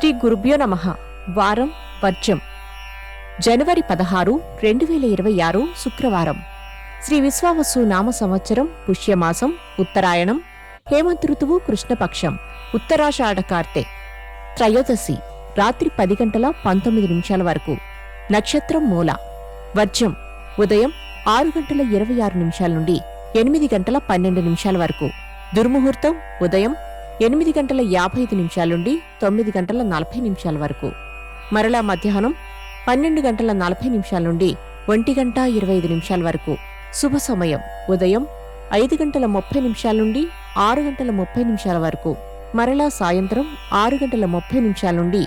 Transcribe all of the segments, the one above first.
శ్రీ గురుభ్యో నమః. వారం వర్జం. జనవరి 16, 2026 శుక్రవారం. శ్రీ విశ్వావసు నామ సంవత్సరం పుష్యమాసం ఉత్తరాయణం. హేమంత ఋతువు కృష్ణపక్షం. ఉత్తరాషాఢ కార్తె. త్రయోదశి రాత్రి 10:19 వరకు. నక్షత్రం మూల. వర్జం ఉదయం 6:26 నుండి 8:12 వరకు. దుర్ముహూర్తం ఉదయం 8:55 నుండి 9:40 వరకు. మరలా మధ్యాహ్నం 12:40 నుండి 1:25 వరకు. శుభ సమయం ఉదయం 5:30 నుండి 6:30 వరకు. మరలా సాయంత్రం 6:30 నుండి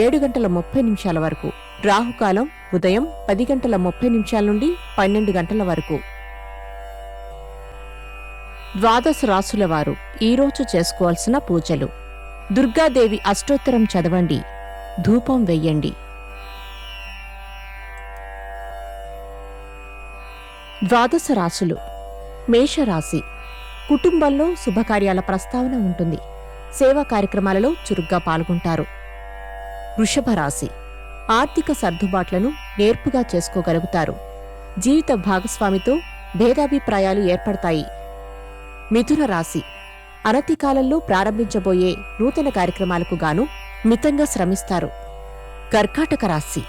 7:30 వరకు. రాహుకాలం ఉదయం 10:30 నుండి 12 వరకు. ద్వాదశ రాశుల వారు ఈరోజు చేసుకోవాల్సిన పూజలు: దుర్గాదేవి అష్టోత్తరం చదవండి, ధూపం వెయ్యండి. ద్వాదశ రాశులు. మేషరాశి. కుటుంబంలో శుభకార్యాల ప్రస్తావన ఉంటుంది. సేవా కార్యక్రమాలలో చురుగ్గా పాల్గొంటారు. వృషభ రాశి. ఆర్థిక సర్దుబాట్లను నేర్పుగా చేసుకోగలుగుతారు. జీవిత భాగస్వామితో భేదాభిప్రాయాలు ఏర్పడతాయి. మిథున రాశి. అనతి కాలంలో ప్రారంభించబోయే నూతన కార్యక్రమాలకు గాను మితంగా శ్రమిస్తారు. కర్కాటక రాశి.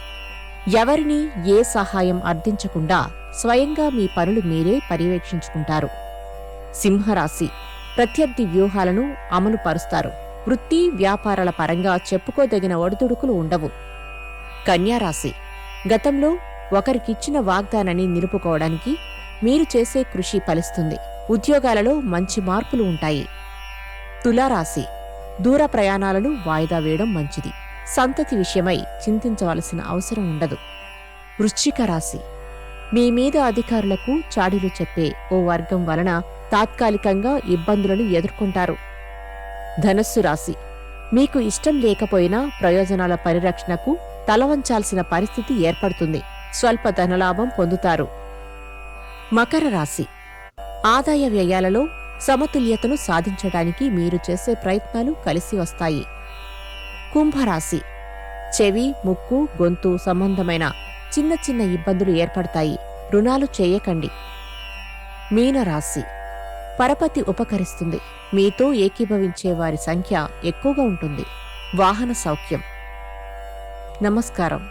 ఎవరినీ ఏ సహాయం అర్థించకుండా స్వయంగా మీ పనులు మీరే పర్యవేక్షించుకుంటారు. సింహరాశి. ప్రత్యర్థి వ్యూహాలను అమలు పరుస్తారు. వృత్తి వ్యాపారాల పరంగా చెప్పుకోదగిన ఒడిదుడుకులు ఉండవు. కన్యారాశి. గతంలో ఒకరికిచ్చిన వాగ్దానాన్ని నిలుపుకోవడానికి మీరు చేసే కృషి ఫలిస్తుంది. ఉద్యోగాలలో మంచి మార్పులు ఉంటాయి. తులారాశి. దూర ప్రయాణాలను వాయిదా వేయడం మంచిది. సంతతి విషయమై చింతించవలసిన అవసరం ఉండదు. వృశ్చిక రాశి. మీ మీద అధికారులకు చాడీలు చెప్పే ఓ వర్గం వలన తాత్కాలికంగా ఇబ్బందులను ఎదుర్కొంటారు. ధనస్సు రాశి. మీకు ఇష్టం లేకపోయినా ప్రయోజనాల పరిరక్షణకు తలవంచాల్సిన పరిస్థితి ఏర్పడుతుంది. స్వల్ప ధనలాభం పొందుతారు. మకర రాశి. ఆదాయ వ్యయాలలో సమతుల్యతను సాధించడానికి మీరు చేసే ప్రయత్నాలు కలిసి వస్తాయి. కుంభరాశి. చెవి, ముక్కు, గొంతు సంబంధమైన చిన్న చిన్న ఇబ్బందులు ఏర్పడతాయి. రుణాలు చేయకండి. మీనరాశి. పరపతి ఉపకరిస్తుంది. మీతో ఏకీభవించే వారి సంఖ్య ఎక్కువగా ఉంటుంది. వాహన సౌఖ్యం. నమస్కారం.